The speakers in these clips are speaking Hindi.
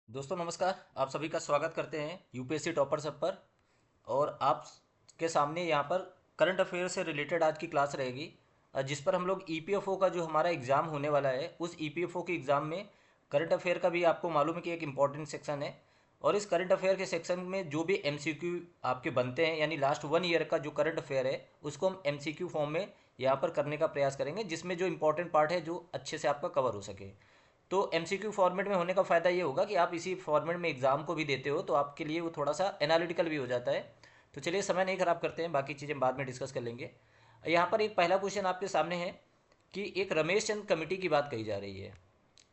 दोस्तों नमस्कार। आप सभी का स्वागत करते हैं यूपीएससी टॉपर सब पर। और आप के सामने यहाँ पर करंट अफेयर से रिलेटेड आज की क्लास रहेगी, जिस पर हम लोग ईपीएफओ का जो हमारा एग्ज़ाम होने वाला है उस ईपीएफओ के एग्ज़ाम में करंट अफेयर का भी आपको मालूम है कि एक इम्पॉर्टेंट सेक्शन है। और इस करंट अफेयर के सेक्शन में जो भी एमसीक्यू आपके बनते हैं, यानी लास्ट 1 ईयर का जो करंट अफेयर है उसको हम एमसीक्यू फॉर्म में यहाँ पर करने का प्रयास करेंगे, जिसमें जो इंपॉर्टेंट पार्ट है जो अच्छे से आपका कवर हो सके। तो एमसीक्यू फॉर्मेट में होने का फ़ायदा ये होगा कि आप इसी फॉर्मेट में एग्ज़ाम को भी देते हो, तो आपके लिए वो थोड़ा सा एनालिटिकल भी हो जाता है। तो चलिए समय नहीं ख़राब करते हैं, बाकी चीज़ें बाद में डिस्कस कर लेंगे। यहाँ पर एक पहला क्वेश्चन आपके सामने है कि एक रमेश चंद कमेटी की बात कही जा रही है।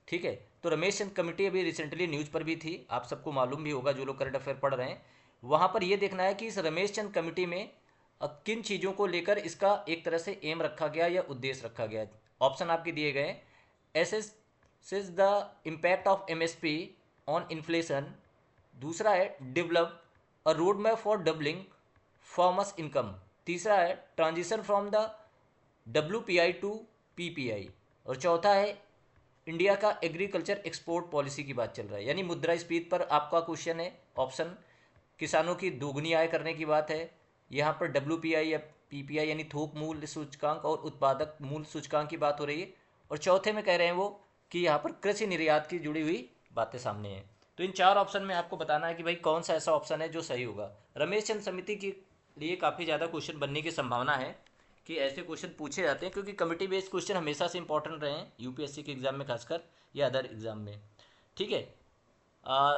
ठीक है, तो रमेश चंद कमेटी अभी रिसेंटली न्यूज़ पर भी थी, आप सबको मालूम भी होगा जो लोग करंट अफेयर पढ़ रहे हैं। वहाँ पर ये देखना है कि इस रमेश चंद कमेटी में किन चीज़ों को लेकर इसका एक तरह से एम रखा गया या उद्देश्य रखा गया। ऑप्शन आपके दिए गए हैं। Assess the impact of MSP on inflation. दूसरा है develop a road map for doubling farmers income. तीसरा है transition from the WPI to PPI. और चौथा है इंडिया का एग्रीकल्चर एक्सपोर्ट पॉलिसी की बात चल रहा है, यानी मुद्रास्फीति पर आपका क्वेश्चन है। ऑप्शन किसानों की दोगुनी आय करने की बात है। यहाँ पर डब्ल्यूपीआई या पीपीआई यानी थोक मूल्य सूचकांक और उत्पादक मूल्य सूचकांक की बात हो रही है। और चौथे में कह रहे हैं वो कि यहाँ पर कृषि निर्यात की जुड़ी हुई बातें सामने हैं। तो इन चार ऑप्शन में आपको बताना है कि भाई कौन सा ऐसा ऑप्शन है जो सही होगा। रमेश चंद समिति के लिए काफ़ी ज़्यादा क्वेश्चन बनने की संभावना है कि ऐसे क्वेश्चन पूछे जाते हैं, क्योंकि कमिटी बेस्ड क्वेश्चन हमेशा से इंपॉर्टेंट रहे हैं यूपीएससी के एग्ज़ाम में खासकर, या अदर एग्ज़ाम में। ठीक है। आ,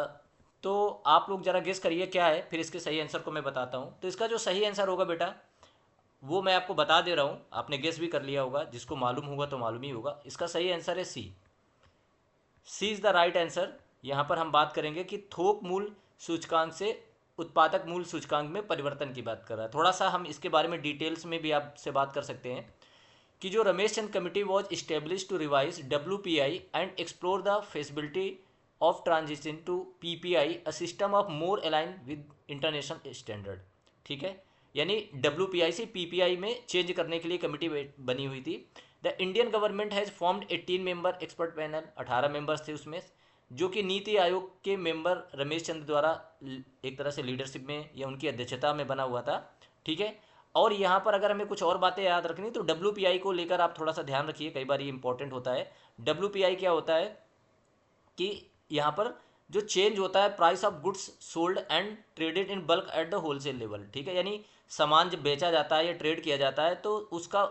तो आप लोग ज़रा गेस करिए क्या है, फिर इसके सही आंसर को मैं बताता हूँ। तो इसका जो सही आंसर होगा बेटा, वो मैं आपको बता दे रहा हूँ, आपने गेस भी कर लिया होगा, जिसको मालूम होगा तो मालूम ही होगा। इसका सही आंसर है सी। सी इज़ द राइट आंसर। यहाँ पर हम बात करेंगे कि थोक मूल सूचकांक से उत्पादक मूल सूचकांक में परिवर्तन की बात कर रहा है। थोड़ा सा हम इसके बारे में डिटेल्स में भी आपसे बात कर सकते हैं कि जो Ramesh Chand committee was establish to revise WPI and explore the feasibility of transition to PPI, a system of more align with international standard. ठीक है, यानी डब्ल्यूपीआई से पीपीआई में चेंज करने के लिए कमेटी बनी हुई थी। The Indian government has formed 18 member expert panel, 18 members थे उसमें, जो कि नीति आयोग के मेंबर रमेश चंद्र द्वारा एक तरह से लीडरशिप में या उनकी अध्यक्षता में बना हुआ था। ठीक है। और यहाँ पर अगर हमें कुछ और बातें याद रखनी तो डब्ल्यूपीआई को लेकर आप थोड़ा सा ध्यान रखिए, कई बार ये इंपॉर्टेंट होता है। डब्ल्यूपीआई क्या होता है कि यहाँ पर जो चेंज होता है price of goods sold and traded in bulk at the wholesale level. ठीक है, यानी सामान जब बेचा जाता है या ट्रेड किया जाता है तो उसका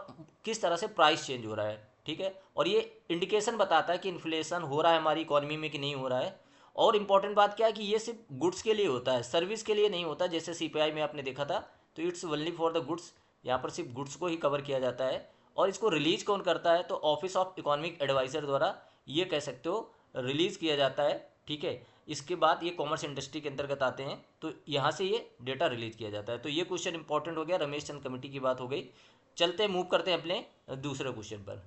किस तरह से प्राइस चेंज हो रहा है। ठीक है, और ये इंडिकेशन बताता है कि इन्फ्लेशन हो रहा है हमारी इकोनॉमी में कि नहीं हो रहा है। और इम्पॉर्टेंट बात क्या है कि ये सिर्फ गुड्स के लिए होता है, सर्विस के लिए नहीं होता। जैसे सीपीआई में आपने देखा था, तो it's only for the goods, यहाँ पर सिर्फ गुड्स को ही कवर किया जाता है। और इसको रिलीज कौन करता है, तो ऑफिस ऑफ इकोनॉमिक एडवाइजर द्वारा ये कह सकते हो रिलीज़ किया जाता है। ठीक है, इसके बाद ये कॉमर्स इंडस्ट्री के अंतर्गत आते हैं, तो यहाँ से ये डेटा रिलीज किया जाता है। तो ये क्वेश्चन इंपॉर्टेंट हो गया, रमेश चंद कमेटी की बात हो गई। चलते मूव करते हैं अपने दूसरे क्वेश्चन पर।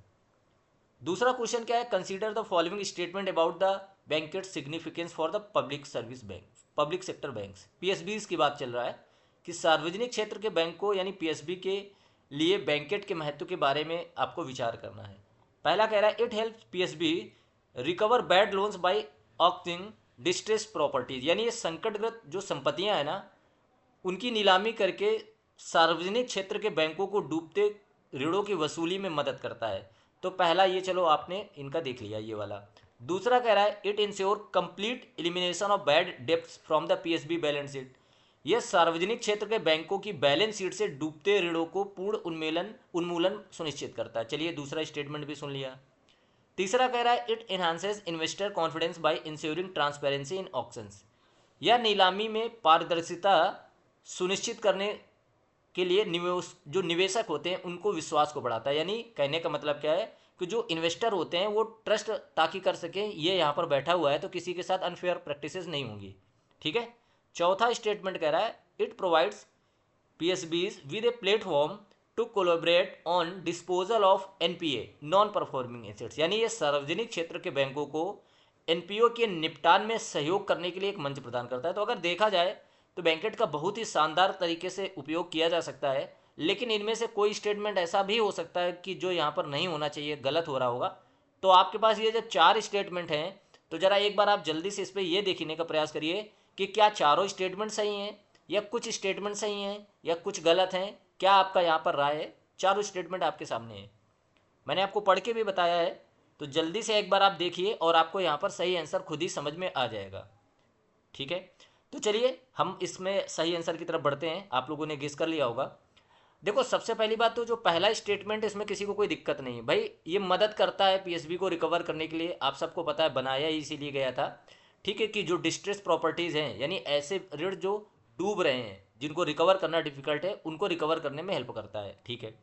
दूसरा क्वेश्चन क्या है, consider the following statement about the banquet significance for the public service bank, public sector banks, PSB की बात चल रहा है कि सार्वजनिक क्षेत्र के बैंक को यानी पीएसबी के लिए बैंकेट के महत्व के बारे में आपको विचार करना है। पहला कह रहा है it help PSB recover bad loans by acting distress properties, यानी ये संकटग्रस्त जो संपत्तियां हैं ना उनकी नीलामी करके सार्वजनिक क्षेत्र के बैंकों को डूबते ऋणों की वसूली में मदद करता है। तो पहला ये चलो आपने इनका देख लिया ये वाला। दूसरा कह रहा है it ensure complete elimination of bad debts from the PSB balance sheet, यह सार्वजनिक क्षेत्र के बैंकों की बैलेंस शीट से डूबते ऋणों को पूर्ण उन्मूलन सुनिश्चित करता है। चलिए दूसरा स्टेटमेंट भी सुन लिया। तीसरा कह रहा है it enhances investor confidence by ensuring transparency in auctions, यह नीलामी में पारदर्शिता सुनिश्चित करने के लिए जो निवेशक होते हैं उनको विश्वास को बढ़ाता है। यानी कहने का मतलब क्या है कि जो इन्वेस्टर होते हैं वो ट्रस्ट ताकि कर सकें ये यहाँ पर बैठा हुआ है तो किसी के साथ अनफेयर प्रैक्टिसेस नहीं होंगी। ठीक है। चौथा स्टेटमेंट कह रहा है it provides PSBs with a platform to collaborate on disposal of NPA non performing assets, यानी ये सार्वजनिक क्षेत्र के बैंकों को एनपीओ के निपटान में सहयोग करने के लिए एक मंच प्रदान करता है। तो अगर देखा जाए तो बैंकेट का बहुत ही शानदार तरीके से उपयोग किया जा सकता है, लेकिन इनमें से कोई स्टेटमेंट ऐसा भी हो सकता है कि जो यहाँ पर नहीं होना चाहिए, गलत हो रहा होगा। तो आपके पास ये जो चार स्टेटमेंट हैं तो ज़रा एक बार आप जल्दी से इस पर यह देखने का प्रयास करिए कि क्या चारों स्टेटमेंट सही हैं या कुछ स्टेटमेंट सही हैं या कुछ गलत हैं। क्या आपका यहाँ पर राय है? चारों स्टेटमेंट आपके सामने है, मैंने आपको पढ़ के भी बताया है। तो जल्दी से एक बार आप देखिए और आपको यहाँ पर सही आंसर खुद ही समझ में आ जाएगा। ठीक है, तो चलिए हम इसमें सही आंसर की तरफ बढ़ते हैं। आप लोगों ने गेस कर लिया होगा। देखो सबसे पहली बात तो जो पहला स्टेटमेंट है इसमें किसी को कोई दिक्कत नहीं है भाई, ये मदद करता है पीएसबी को रिकवर करने के लिए। आप सबको पता है बनाया ही इसीलिए गया था। ठीक है, कि जो डिस्ट्रेस प्रॉपर्टीज़ हैं यानी ऐसे ऋण जो डूब रहे हैं जिनको रिकवर करना डिफिकल्ट है, उनको रिकवर करने में हेल्प करता है। ठीक है,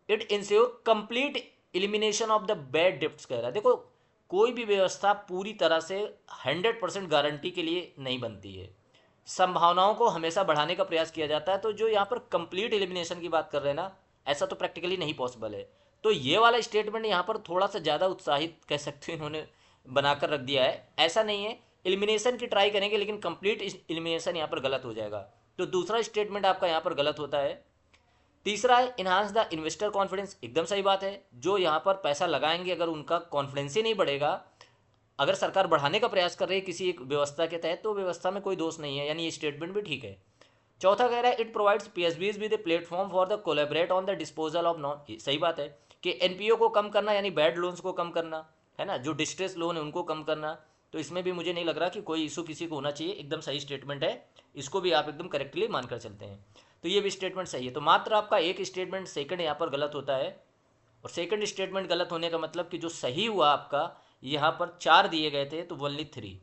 it ensure complete elimination of the bad debts कह रहा है। देखो कोई भी व्यवस्था पूरी तरह से 100% गारंटी के लिए नहीं बनती है, संभावनाओं को हमेशा बढ़ाने का प्रयास किया जाता है। तो जो यहाँ पर कंप्लीट एलिमिनेशन की बात कर रहे हैं ना, ऐसा तो प्रैक्टिकली नहीं पॉसिबल है। तो ये वाला स्टेटमेंट यहाँ पर थोड़ा सा ज़्यादा उत्साहित कह सकते हैं इन्होंने बनाकर रख दिया है। ऐसा नहीं है, एलिमिनेशन की ट्राई करेंगे लेकिन कंप्लीट एलिमिनेशन यहाँ पर गलत हो जाएगा। तो दूसरा स्टेटमेंट आपका यहाँ पर गलत होता है। तीसरा है इन्हांस द इन्वेस्टर कॉन्फिडेंस, एकदम सही बात है। जो यहाँ पर पैसा लगाएंगे अगर उनका कॉन्फिडेंस ही नहीं बढ़ेगा, अगर सरकार बढ़ाने का प्रयास कर रही है किसी एक व्यवस्था के तहत, तो व्यवस्था में कोई दोष नहीं है, यानी ये स्टेटमेंट भी ठीक है। चौथा कह रहा है it provides PSBs with a platform for the collaborate on the disposal of non, सही बात है कि एनपीओ को कम करना यानी बैड लोन्स को कम करना है ना, जो डिस्ट्रेस लोन है उनको कम करना। तो इसमें भी मुझे नहीं लग रहा कि कोई इशू किसी को होना चाहिए, एकदम सही स्टेटमेंट है, इसको भी आप एकदम करेक्टली मानकर चलते हैं। तो ये भी स्टेटमेंट सही है। तो मात्र आपका एक स्टेटमेंट सेकंड यहाँ पर गलत होता है। और सेकंड स्टेटमेंट गलत होने का मतलब कि जो सही हुआ आपका, यहाँ पर 4 दिए गए थे तो ओनली 3,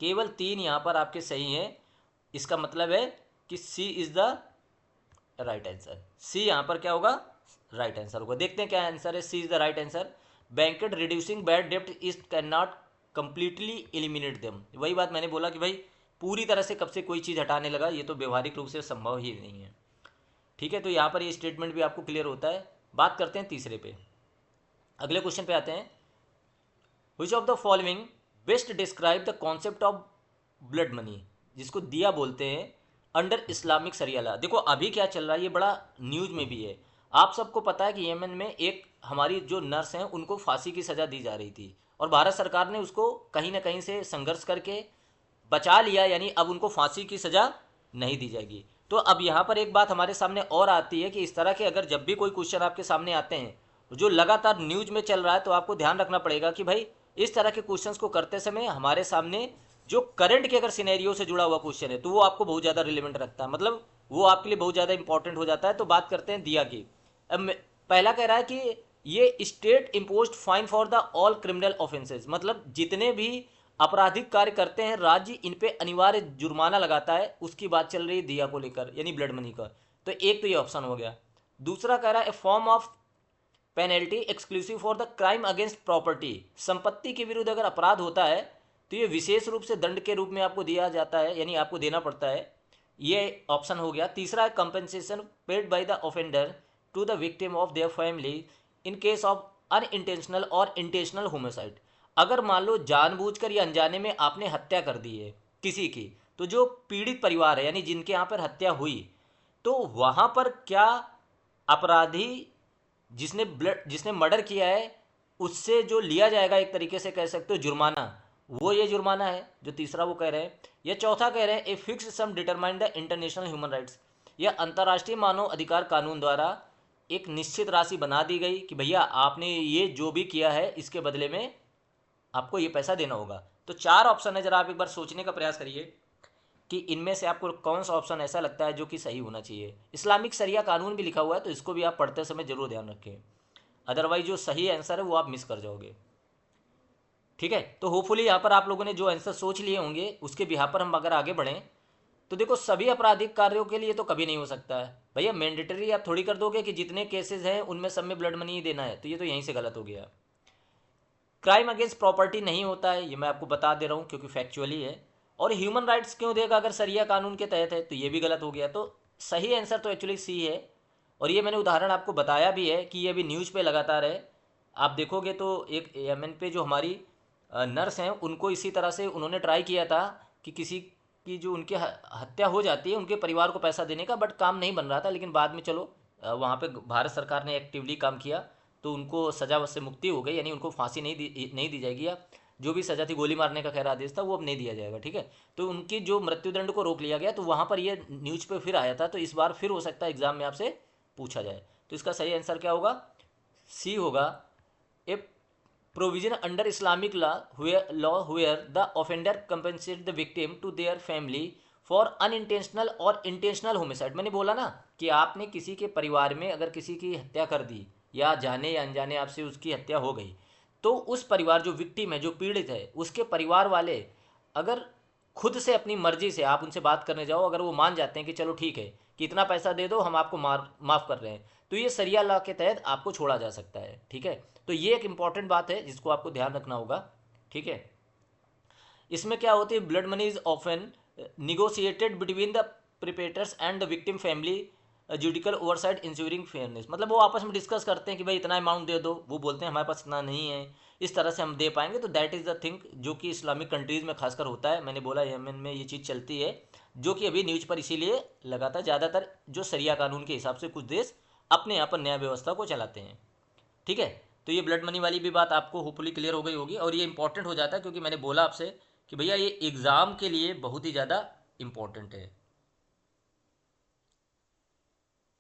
केवल 3 यहाँ पर आपके सही हैं। इसका मतलब है कि सी इज द राइट आंसर। सी यहाँ पर क्या होगा? राइट आंसर होगा। देखते हैं क्या आंसर है। C is the right answer. Banquet reducing bad डेप्ट is can not completely eliminate them. वही बात मैंने बोला कि भाई पूरी तरह से कब से कोई चीज़ हटाने लगा, ये तो व्यवहारिक रूप से संभव ही नहीं है। ठीक है, तो यहाँ पर ये स्टेटमेंट भी आपको क्लियर होता है। बात करते हैं तीसरे पे, अगले क्वेश्चन पे आते हैं। Which of the following best describe the concept of blood money, जिसको दिया बोलते हैं, अंडर इस्लामिक शरिया लॉ। देखो अभी क्या चल रहा है, ये बड़ा न्यूज में भी है। आप सबको पता है कि यमन में एक हमारी जो नर्स हैं उनको फांसी की सज़ा दी जा रही थी और भारत सरकार ने उसको कहीं ना कहीं से संघर्ष करके बचा लिया, यानी अब उनको फांसी की सज़ा नहीं दी जाएगी। तो अब यहाँ पर एक बात हमारे सामने और आती है कि इस तरह के अगर जब भी कोई क्वेश्चन आपके सामने आते हैं जो लगातार न्यूज में चल रहा है, तो आपको ध्यान रखना पड़ेगा कि भाई इस तरह के क्वेश्चंस को करते समय हमारे सामने जो करंट के अगर सिनेरियो से जुड़ा हुआ क्वेश्चन है तो वो आपको बहुत ज़्यादा रिलेवेंट रखता है, मतलब वो आपके लिए बहुत ज़्यादा इंपॉर्टेंट हो जाता है। तो बात करते हैं दिया की। अब पहला कह रहा है कि ये state imposed fine for the all criminal offences, मतलब जितने भी आपराधिक कार्य करते हैं राज्य इन पे अनिवार्य जुर्माना लगाता है। उसकी बात चल रही है दिया को लेकर, यानी ब्लड मनी का। तो एक तो ये ऑप्शन हो गया। दूसरा कह रहा है a form of penalty exclusive for the crime against property, संपत्ति के विरुद्ध अगर अपराध होता है तो ये विशेष रूप से दंड के रूप में आपको दिया जाता है, यानी आपको देना पड़ता है। ये ऑप्शन हो गया। तीसरा है compensation paid by the offender to the victim of their family in case of unintentional और इंटेंशनल होमिसाइड। अगर मान लो जानबूझकर या अनजाने में आपने हत्या कर दी है किसी की, तो जो पीड़ित परिवार है यानी जिनके यहाँ पर हत्या हुई, तो वहाँ पर क्या अपराधी जिसने मर्डर किया है उससे जो लिया जाएगा एक तरीके से कह सकते हो जुर्माना, वो ये जुर्माना है जो तीसरा वो कह रहे हैं। या चौथा कह रहे हैं A fix some determine the international human rights, या अंतर्राष्ट्रीय मानव अधिकार कानून द्वारा एक निश्चित राशि बना दी गई कि भैया आपने ये जो भी किया है इसके बदले में आपको ये पैसा देना होगा। तो 4 ऑप्शन है, जरा आप एक बार सोचने का प्रयास करिए कि इनमें से आपको कौन सा ऑप्शन ऐसा लगता है जो कि सही होना चाहिए। इस्लामिक शरिया कानून भी लिखा हुआ है तो इसको भी आप पढ़ते समय जरूर ध्यान रखें, अदरवाइज जो सही आंसर है वो आप मिस कर जाओगे। ठीक है, तो होपफुली यहाँ पर आप लोगों ने जो आंसर सोच लिए होंगे उसके बिहार पर हम अगर आगे बढ़ें तो देखो सभी आपराधिक कार्यों के लिए तो कभी नहीं हो सकता है भैया। मैंडेटरी आप थोड़ी कर दोगे कि जितने केसेस हैं उनमें सब में ब्लड मनी ही देना है, तो ये तो यहीं से गलत हो गया। क्राइम अगेंस्ट प्रॉपर्टी नहीं होता है, ये मैं आपको बता दे रहा हूँ क्योंकि फैक्चुअली है। और ह्यूमन राइट्स क्यों देगा अगर सरिया कानून के तहत है, तो ये भी गलत हो गया। तो सही आंसर तो एक्चुअली सी है। और ये मैंने उदाहरण आपको बताया भी है कि ये अभी न्यूज़ पे लगातार है। आप देखोगे तो एक यमन पे जो हमारी नर्स हैं उनको इसी तरह से उन्होंने ट्राई किया था कि किसी की जो उनकी हत्या हो जाती है उनके परिवार को पैसा देने का, बट काम नहीं बन रहा था। लेकिन बाद में चलो वहाँ पे भारत सरकार ने एक्टिवली काम किया तो उनको सज़ा से मुक्ति हो गई, यानी उनको फांसी नहीं दी जाएगी। जो भी सजा थी, गोली मारने का खैर आदेश था, वो अब नहीं दिया जाएगा। ठीक है, तो उनकी जो मृत्युदंड को रोक लिया गया, तो वहाँ पर ये न्यूज़ पे फिर आया था, तो इस बार फिर हो सकता है एग्जाम में आपसे पूछा जाए। तो इसका सही आंसर क्या होगा? सी होगा। ए provision under Islamic law where the offender compensate the victim to their family for unintentional और intentional homicide। मैंने बोला ना कि आपने किसी के परिवार में अगर किसी की हत्या कर दी या जाने या अनजाने आपसे उसकी हत्या हो गई, तो उस परिवार, जो विक्टिम है, जो पीड़ित है, उसके परिवार वाले अगर खुद से अपनी मर्जी से आप उनसे बात करने जाओ, अगर वो मान जाते हैं कि चलो ठीक है कि इतना पैसा दे दो, हम आपको माफ़ कर रहे हैं, तो ये सरिया लॉ के तहत आपको छोड़ा जा सकता है। ठीक है, तो ये एक इंपॉर्टेंट बात है जिसको आपको ध्यान रखना होगा। ठीक है, इसमें क्या होती है, blood money is often negotiated between the perpetrators and the victim family, judicial oversight ensuring fairness. मतलब वो आपस में डिस्कस करते हैं कि भाई इतना अमाउंट दे दो, वो बोलते हैं हमारे पास इतना नहीं है, इस तरह से हम दे पाएंगे। तो दैट इज़ द थिंग जो कि इस्लामिक कंट्रीज़ में खासकर होता है। मैंने बोला यमन में ये चीज़ चलती है, जो कि अभी न्यूज़ पर इसीलिए लगातार ज़्यादातर जो सरिया कानून के हिसाब से कुछ देश अपने यहाँ पर न्याय व्यवस्था को चलाते हैं। ठीक है, तो ये ब्लड मनी वाली भी बात आपको होपफुली क्लियर हो गई होगी, और ये इंपॉर्टेंट हो जाता है क्योंकि मैंने बोला आपसे कि भैया ये एग्ज़ाम के लिए बहुत ही ज़्यादा इंपॉर्टेंट है।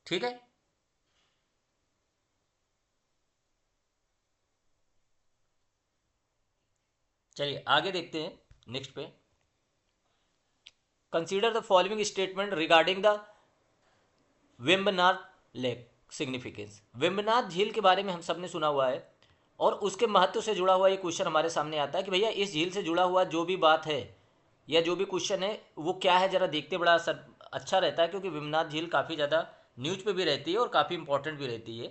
ठीक है, चलिए आगे देखते हैं नेक्स्ट पे। Consider the following statement regarding the Vembanad lake significance. Vembanad झील के बारे में हम सब ने सुना हुआ है, और उसके महत्व से जुड़ा हुआ ये क्वेश्चन हमारे सामने आता है कि भैया इस झील से जुड़ा हुआ जो भी बात है या जो भी क्वेश्चन है वो क्या है, जरा देखते, बड़ा अच्छा रहता है क्योंकि वेम्बनाड झील काफ़ी ज़्यादा न्यूज़ पे भी रहती है और काफ़ी इंपॉर्टेंट भी रहती है।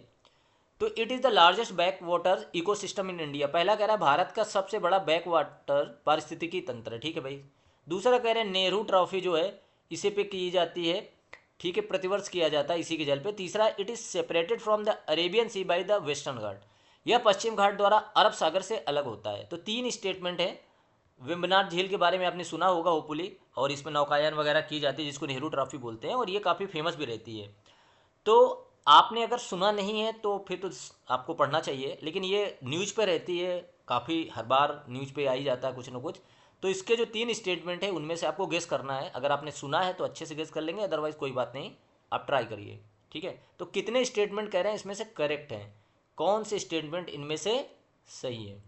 तो it is the largest back water ecosystem in India. पहला कह रहा है भारत का सबसे बड़ा बैक वाटर पारिस्थितिकी तंत्र है। ठीक है भाई। दूसरा कह रहे हैं नेहरू ट्रॉफी जो है इसे पे की जाती है। ठीक है, प्रतिवर्ष किया जाता है इसी के जल पे। तीसरा, it is separated from the Arabian Sea by the Western Ghat. यह पश्चिम घाट द्वारा अरब सागर से अलग होता है। तो तीन स्टेटमेंट है। वेम्बनाड झील के बारे में आपने सुना होगा होपफुली, और इसमें नौकायन वगैरह की जाती है जिसको नेहरू ट्रॉफी बोलते हैं, और ये काफ़ी फेमस भी रहती है। तो आपने अगर सुना नहीं है तो फिर तो आपको पढ़ना चाहिए, लेकिन ये न्यूज़ पे रहती है, काफ़ी हर बार न्यूज़ पे आ ही जाता है कुछ ना कुछ। तो इसके जो तीन स्टेटमेंट है उनमें से आपको गेस करना है। अगर आपने सुना है तो अच्छे से गेस कर लेंगे, अदरवाइज़ कोई बात नहीं, आप ट्राई करिए। ठीक है, तो कितने स्टेटमेंट कह रहे हैं इसमें से करेक्ट हैं, कौन से स्टेटमेंट इनमें से सही है?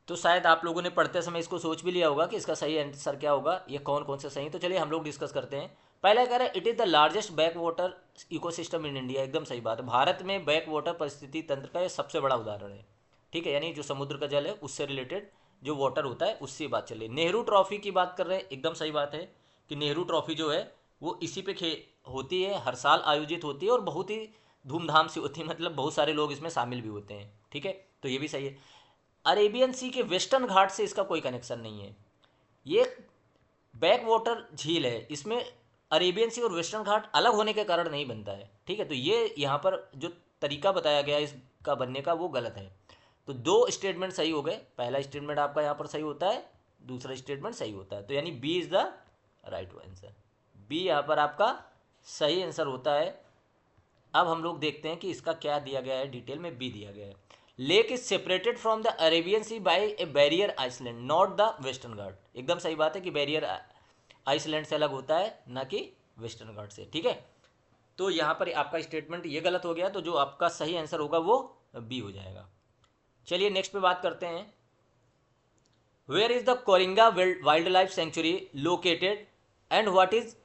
तो शायद आप लोगों ने पढ़ते समय इसको सोच भी लिया होगा कि इसका सही आंसर क्या होगा, ये कौन कौन से सही है। तो चलिए हम लोग डिस्कस करते हैं। पहला कह रहा है it is the largest back water ecosystem in India. एकदम सही बात है, भारत में बैक वाटर परिस्थिति तंत्र का ये सबसे बड़ा उदाहरण है। ठीक है, यानी जो समुद्र का जल है उससे रिलेटेड जो वाटर होता है उससे बात चल रही है। नेहरू ट्रॉफी की बात कर रहे हैं, एकदम सही बात है कि नेहरू ट्रॉफी जो है वो इसी पे होती है, हर साल आयोजित होती है और बहुत ही धूमधाम से होती है, मतलब बहुत सारे लोग इसमें शामिल भी होते हैं। ठीक है, तो ये भी सही है। अरेबियन सी के वेस्टर्न घाट से इसका कोई कनेक्शन नहीं है। ये बैक वाटर झील है, इसमें अरेबियन सी और वेस्टर्न घाट अलग होने के कारण नहीं बनता है। ठीक है, तो ये यहाँ पर जो तरीका बताया गया है इसका बनने का वो गलत है। तो दो स्टेटमेंट सही हो गए। पहला स्टेटमेंट आपका यहाँ पर सही होता है, दूसरा स्टेटमेंट सही होता है, तो यानी B is the right answer. B यहाँ पर आपका सही आंसर होता है। अब हम लोग देखते हैं कि इसका क्या दिया गया है, डिटेल में बी दिया गया है। Lake is separated from the Arabian Sea by a barrier island not the Western Ghat. एकदम सही बात है कि बैरियर आइसलैंड से अलग होता है, ना कि वेस्टर्न घाट से। ठीक है, तो यहाँ पर आपका स्टेटमेंट ये गलत हो गया, तो जो आपका सही आंसर होगा वो बी हो जाएगा। चलिए नेक्स्ट पे बात करते हैं। Where is the Coringa wildlife sanctuary located and what is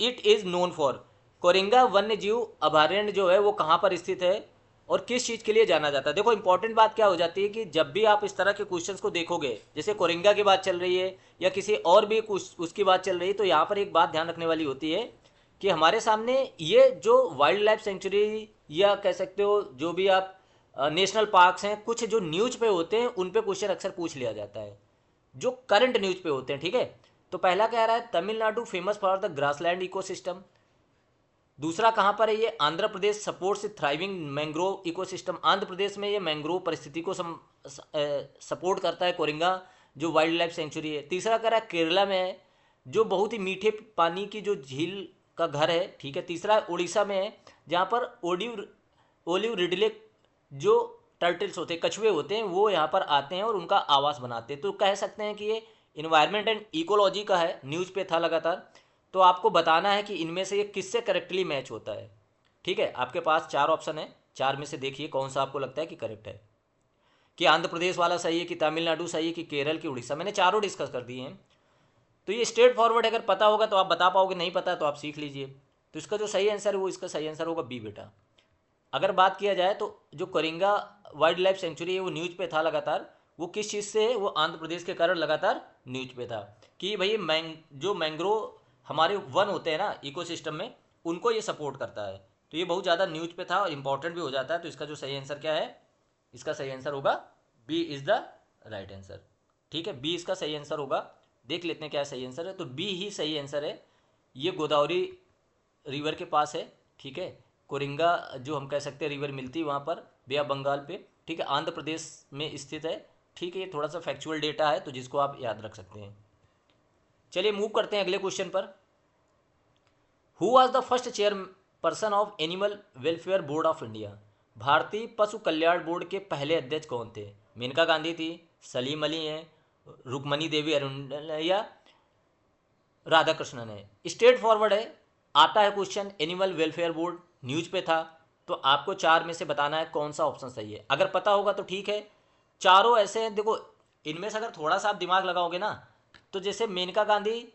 it is known for. Coringa वन्य जीव अभयारण्य जो है वो कहाँ पर स्थित है और किस चीज़ के लिए जाना जाता है? देखो इंपॉर्टेंट बात क्या हो जाती है कि जब भी आप इस तरह के क्वेश्चंस को देखोगे, जैसे कोरिंगा की बात चल रही है या किसी और भी कुछ उसकी बात चल रही है, तो यहाँ पर एक बात ध्यान रखने वाली होती है कि हमारे सामने ये जो वाइल्ड लाइफ सेंचुरी या कह सकते हो जो भी आप नेशनल पार्क्स हैं, कुछ जो न्यूज पे होते हैं उन पे क्वेश्चन अक्सर पूछ लिया जाता है, जो करंट न्यूज पे होते हैं। ठीक है, तो पहला कह रहा है Tamil Nadu famous for the grassland ecosystem. दूसरा कहाँ पर है, ये Andhra Pradesh supports thriving mangrove ecosystem. Andhra Pradesh में ये मैंग्रोव परिस्थिति को सपोर्ट करता है कोरिंगा जो वाइल्ड लाइफ सेंचुरी है। तीसरा कह रहा है केरला में है, जो बहुत ही मीठे पानी की जो झील का घर है। ठीक है, तीसरा उड़ीसा में है जहाँ पर ओलिव रिडले जो टर्टल्स होते हैं, कछुए होते हैं, वो यहाँ पर आते हैं और उनका आवास बनाते हैं। तो कह सकते हैं कि ये इन्वायरमेंट एंड इकोलॉजी का है, न्यूज़ पे था लगातार। तो आपको बताना है कि इनमें से ये किससे करेक्टली मैच होता है। ठीक है, आपके पास 4 ऑप्शन है, 4 में से देखिए कौन सा आपको लगता है कि करेक्ट है, कि आंध्र प्रदेश वाला सही है, कि तमिलनाडु सही है, कि केरल, की उड़ीसा। मैंने चारों डिस्कस कर दिए हैं। तो ये स्ट्रेट फॉरवर्ड, अगर पता होगा तो आप बता पाओगे, नहीं पता तो आप सीख लीजिए। तो इसका जो सही आंसर है वो इसका सही आंसर होगा बी बेटा। अगर बात किया जाए तो जो कोरिंगा वाइल्ड लाइफ सेंचुरी है वो न्यूज पे था लगातार, वो किस चीज़ से है, वो आंध्र प्रदेश के कारण लगातार न्यूज पे था कि भाई जो मैंग्रोव हमारे वन होते हैं ना इकोसिस्टम में, उनको ये सपोर्ट करता है। तो ये बहुत ज़्यादा न्यूज पे था और इंपॉर्टेंट भी हो जाता है। तो इसका जो सही आंसर क्या है, इसका सही आंसर होगा B is the right answer. ठीक है, बी इसका सही आंसर होगा। देख लेते हैं क्या सही आंसर है, तो बी ही सही आंसर है। ये गोदावरी रिवर के पास है। ठीक है, कोरिंगा जो हम कह सकते हैं रिवर मिलती है वहाँ पर बे ऑफ बंगाल पे। ठीक है, आंध्र प्रदेश में स्थित है। ठीक है, ये थोड़ा सा फैक्चुअल डेटा है तो जिसको आप याद रख सकते हैं। चलिए मूव करते हैं अगले क्वेश्चन पर। Who was the first chairperson of animal welfare board of India? भारतीय पशु कल्याण बोर्ड के पहले अध्यक्ष कौन थे? मेनका गांधी थी, सलीम अली हैं, रुक्मणी देवी अरुण या राधा कृष्णन है। स्ट्रेट फॉरवर्ड है, आता है question animal welfare board, news पे था। तो आपको 4 में से बताना है कौन सा ऑप्शन सही है। अगर पता होगा तो ठीक है, चारों ऐसे हैं। देखो इनमें से अगर थोड़ा सा आप दिमाग लगाओगे ना, तो जैसे Maneka Gandhi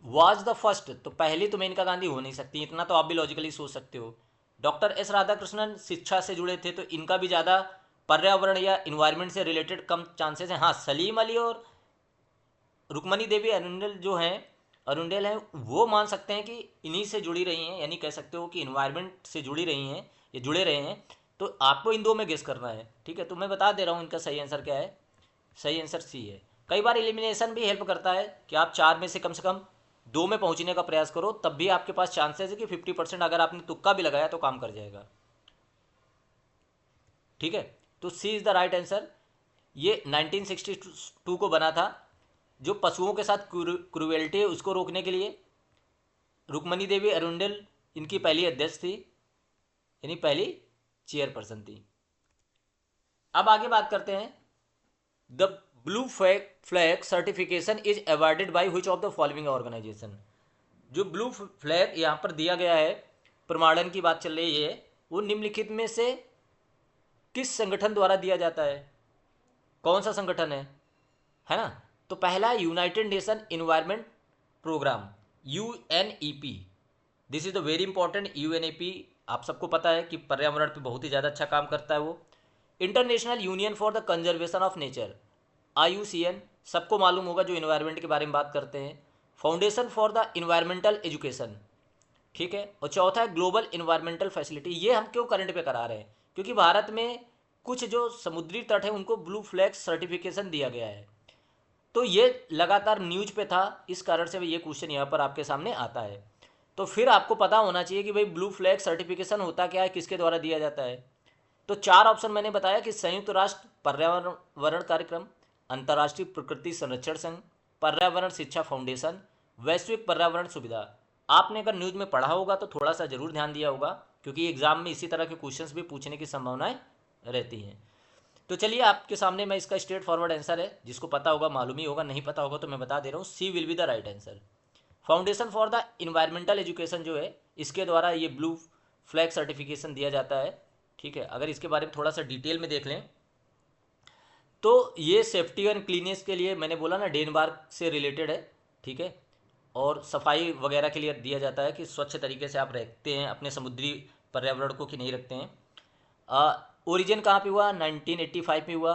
was the first, तो पहली तो मेनका गांधी हो नहीं सकती, इतना तो आप भी लॉजिकली सोच सकते हो। डॉक्टर एस राधाकृष्णन शिक्षा से जुड़े थे तो इनका भी ज़्यादा पर्यावरण या इन्वायरमेंट से रिलेटेड कम चांसेस हैं। हाँ, सलीम अली और रुक्मणी देवी अरुंडल जो हैं, अरुंडेल हैं, वो मान सकते हैं कि इन्हीं से जुड़ी रही हैं, यानी कह सकते हो कि इन्वायरमेंट से जुड़ी रही हैं, ये जुड़े रहे हैं। तो आपको इन दो में गेस करना है। ठीक है, तो मैं बता दे रहा हूँ इनका सही आंसर क्या है। सही आंसर सी है। कई बार एलिमिनेशन भी हेल्प करता है कि आप 4 में से कम 2 में पहुंचने का प्रयास करो, तब भी आपके पास चांसेस है कि 50% अगर आपने तुक्का भी लगाया तो काम कर जाएगा। ठीक है, तो सी इज़ द राइट आंसर। ये 1962 को बना था, जो पशुओं के साथ क्रूएल्टी है उसको रोकने के लिए। रुक्मणी देवी अरुंडल इनकी पहली अध्यक्ष थी, यानी पहली चेयरपर्सन थी। अब आगे बात करते हैं। The blue flag certification is awarded by which of the following organisation? जो ब्लू फ्लैग यहाँ पर दिया गया है, प्रमाणन की बात चल रही है, वो निम्नलिखित में से किस संगठन द्वारा दिया जाता है? कौन सा संगठन है ना? तो पहला United Nation environment programme, UNEP. This is the very important. UNEP आप सबको पता है कि पर्यावरण पे बहुत ही ज़्यादा अच्छा काम करता है वो। International union for the conservation of nature, IUCN, सबको मालूम होगा जो इन्वायरमेंट के बारे में बात करते हैं। Foundation for the environmental education, ठीक है। और चौथा है ग्लोबल इन्वायरमेंटल फैसिलिटी। ये हम क्यों करंट पे करा रहे हैं? क्योंकि भारत में कुछ जो समुद्री तट है उनको ब्लू फ्लैग सर्टिफिकेशन दिया गया है। तो ये लगातार न्यूज पे था, इस कारण से ये क्वेश्चन यहाँ पर आपके सामने आता है। तो फिर आपको पता होना चाहिए कि भाई ब्लू फ्लैग सर्टिफिकेशन होता क्या है, किसके द्वारा दिया जाता है। तो 4 ऑप्शन मैंने बताया कि संयुक्त राष्ट्र पर्यावरण कार्यक्रम, अंतर्राष्ट्रीय प्रकृति संरक्षण संघ, पर्यावरण शिक्षा फाउंडेशन, वैश्विक पर्यावरण सुविधा। आपने अगर न्यूज में पढ़ा होगा तो थोड़ा सा जरूर ध्यान दिया होगा, क्योंकि एग्जाम में इसी तरह के क्वेश्चंस भी पूछने की संभावनाएं रहती हैं। तो चलिए आपके सामने मैं इसका स्ट्रेट फॉरवर्ड आंसर है, जिसको पता होगा मालूम ही होगा, नहीं पता होगा तो मैं बता दे रहा हूँ, C will be the right answer. Foundation for the environmental education जो है, इसके द्वारा ये ब्लू फ्लैग सर्टिफिकेशन दिया जाता है। ठीक है, अगर इसके बारे में थोड़ा सा डिटेल में देख लें तो ये सेफ्टी एंड क्लीनेस के लिए, मैंने बोला ना डेनमार्क से रिलेटेड है। ठीक है, और सफाई वगैरह के लिए दिया जाता है कि स्वच्छ तरीके से आप रखते हैं अपने समुद्री पर्यावरण को कि नहीं रखते हैं। ओरिजिन कहाँ पे हुआ? 1985 में हुआ।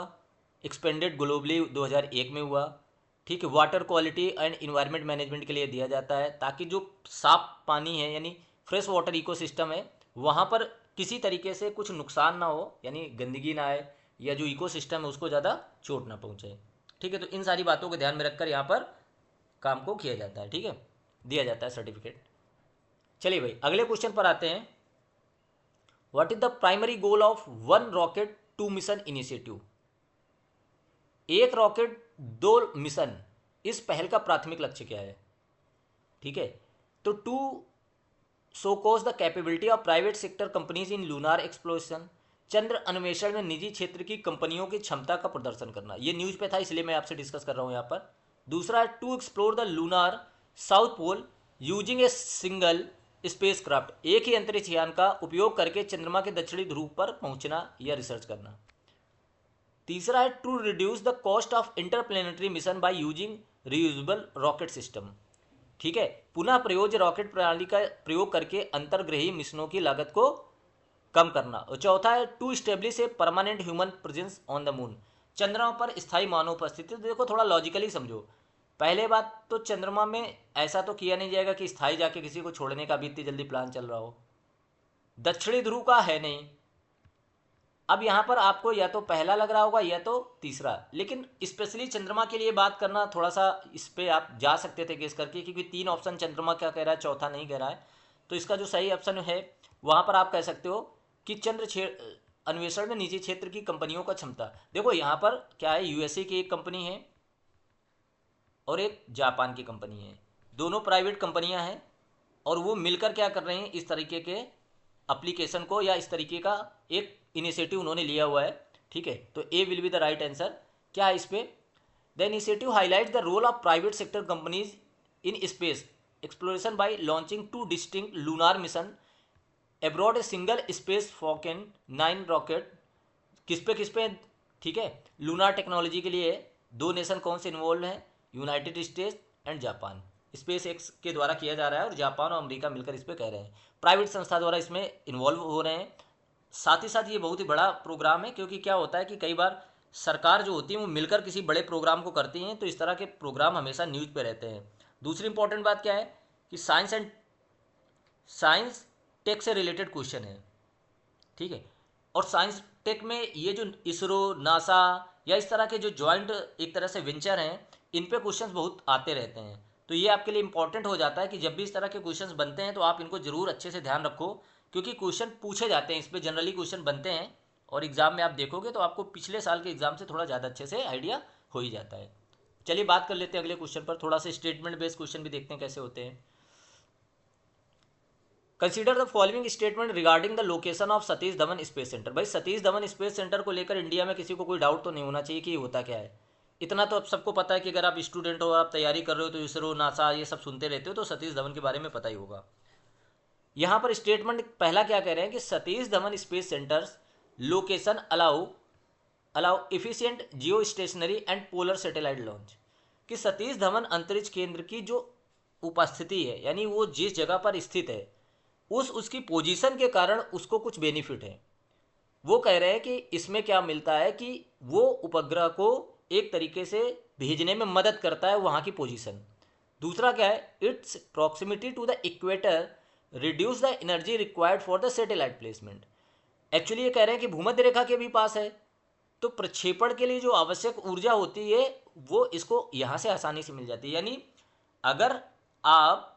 एक्सपेंडेड ग्लोबली 2001 में हुआ। ठीक है, water quality and environment management के लिए दिया जाता है, ताकि जो साफ पानी है यानी फ्रेश वाटर इकोसिस्टम है वहाँ पर किसी तरीके से कुछ नुकसान ना हो, यानी गंदगी ना आए या जो इकोसिस्टम है उसको ज़्यादा चोट ना पहुँचे। ठीक है, तो इन सारी बातों को ध्यान में रखकर यहाँ पर काम को किया जाता है। ठीक है, दिया जाता है सर्टिफिकेट। चलिए भाई अगले क्वेश्चन पर आते हैं। What is the primary goal of one rocket two mission initiative? एक रॉकेट 2 मिशन, इस पहल का प्राथमिक लक्ष्य क्या है? ठीक है, तो to showcase the capability of private sector companies in lunar exploration, चंद्र अन्वेषण में निजी क्षेत्र की कंपनियों की क्षमता का प्रदर्शन करना, ये न्यूज पे था इसलिए मैं आपसे डिस्कस कर रहा हूँ यहाँ पर। दूसरा है to explore the lunar south pole using a single spacecraft, एक ही अंतरिक्ष यान का उपयोग करके चंद्रमा के दक्षिणी ध्रुव पर पहुंचना या रिसर्च करना। तीसरा है to reduce the cost of interplanetary mission by using reusable rocket system, ठीक है, पुनः प्रयोज्य रॉकेट प्रणाली का प्रयोग करके अंतर्ग्रही मिशनों की लागत को कम करना। और चौथा है to establish a permanent human presence on the moon, चंद्रमा पर स्थायी मानव उपस्थिति। देखो थोड़ा लॉजिकली समझो, पहले बात तो चंद्रमा में ऐसा तो किया नहीं जाएगा कि स्थायी जाके किसी को छोड़ने का भी इतनी जल्दी प्लान चल रहा हो, दक्षिणी ध्रुव का है नहीं। अब यहाँ पर आपको या तो पहला लग रहा होगा या तो तीसरा, लेकिन स्पेशली चंद्रमा के लिए बात करना थोड़ा सा इस पे आप जा सकते थे गेस करके, क्योंकि 3 ऑप्शन चंद्रमा क्या कह रहा है, चौथा नहीं कह रहा है। तो इसका जो सही ऑप्शन है वहाँ पर आप कह सकते हो कि चंद्र अन्वेषण में निजी क्षेत्र की कंपनियों का क्षमता। देखो यहाँ पर क्या है, यूएसए की एक कंपनी है और एक जापान की कंपनी है, दोनों प्राइवेट कंपनियां हैं और वो मिलकर क्या कर रहे हैं, इस तरीके के एप्लीकेशन को या इस तरीके का एक इनिशिएटिव उन्होंने लिया हुआ है, ठीक है। तो A will be the right answer. क्या है इस पे, the initiative highlight the role of private sector companies in space exploration by launching 2 distinct lunar mission abroad a single space Falcon 9 rocket. किस पे, ठीक है, लूनार टेक्नोलॉजी के लिए 2 नेशन कौन से इन्वॉल्व हैं, United states and Japan. Space x के द्वारा किया जा रहा है और जापान और अमेरिका मिलकर इस पर कह रहे हैं, प्राइवेट संस्था द्वारा इसमें इन्वॉल्व हो रहे हैं। साथ ही साथ ये बहुत ही बड़ा प्रोग्राम है, क्योंकि क्या होता है कि कई बार सरकार जो होती है वो मिलकर किसी बड़े प्रोग्राम को करती हैं, तो इस तरह के प्रोग्राम हमेशा न्यूज़ पे रहते हैं। दूसरी इंपॉर्टेंट बात क्या है कि साइंस टेक से रिलेटेड क्वेश्चन है, ठीक है। और साइंस टेक में ये जो इसरो, नासा या इस तरह के जो ज्वाइंट एक तरह से वेंचर हैं, इन पे क्वेश्चंस बहुत आते रहते हैं। तो ये आपके लिए इंपॉर्टेंट हो जाता है कि जब भी इस तरह के क्वेश्चंस बनते हैं तो आप इनको जरूर अच्छे से ध्यान रखो, क्योंकि क्वेश्चन पूछे जाते हैं, इस पर जनरली क्वेश्चन बनते हैं और एग्जाम में आप देखोगे तो आपको पिछले साल के एग्जाम से थोड़ा ज़्यादा अच्छे से आइडिया हो ही जाता है। चलिए बात कर लेते हैं अगले क्वेश्चन पर, थोड़ा सा स्टेटमेंट बेस्ड क्वेश्चन भी देखते हैं कैसे होते हैं। Consider the following statement regarding the location of Satish Dhawan space centre. भाई सतीश धवन स्पेस सेंटर को लेकर इंडिया में किसी को कोई डाउट तो नहीं होना चाहिए कि ये होता क्या है। इतना तो अब सबको पता है कि अगर आप स्टूडेंट हो, आप तैयारी कर रहे हो तो इसरो, नासा ये सब सुनते रहते हो, तो सतीश धवन के बारे में पता ही होगा। यहाँ पर स्टेटमेंट पहला क्या कह रहे हैं कि Satish Dhawan space centres location allow efficient Jio stationery and polar satellite launch, कि सतीश धवन अंतरिक्ष केंद्र की जो उपस्थिति है, यानी वो जिस जगह पर स्थित है उसकी पोजीशन के कारण उसको कुछ बेनिफिट है। वो कह रहे हैं कि इसमें क्या मिलता है कि वो उपग्रह को एक तरीके से भेजने में मदद करता है वहाँ की पोजीशन। दूसरा क्या है, its proximity to the equator reduce the energy required for the satellite placement. Actually ये कह रहे हैं कि भूमध्य रेखा के भी पास है, तो प्रक्षेपण के लिए जो आवश्यक ऊर्जा होती है वो इसको यहाँ से आसानी से मिल जाती है। यानी अगर आप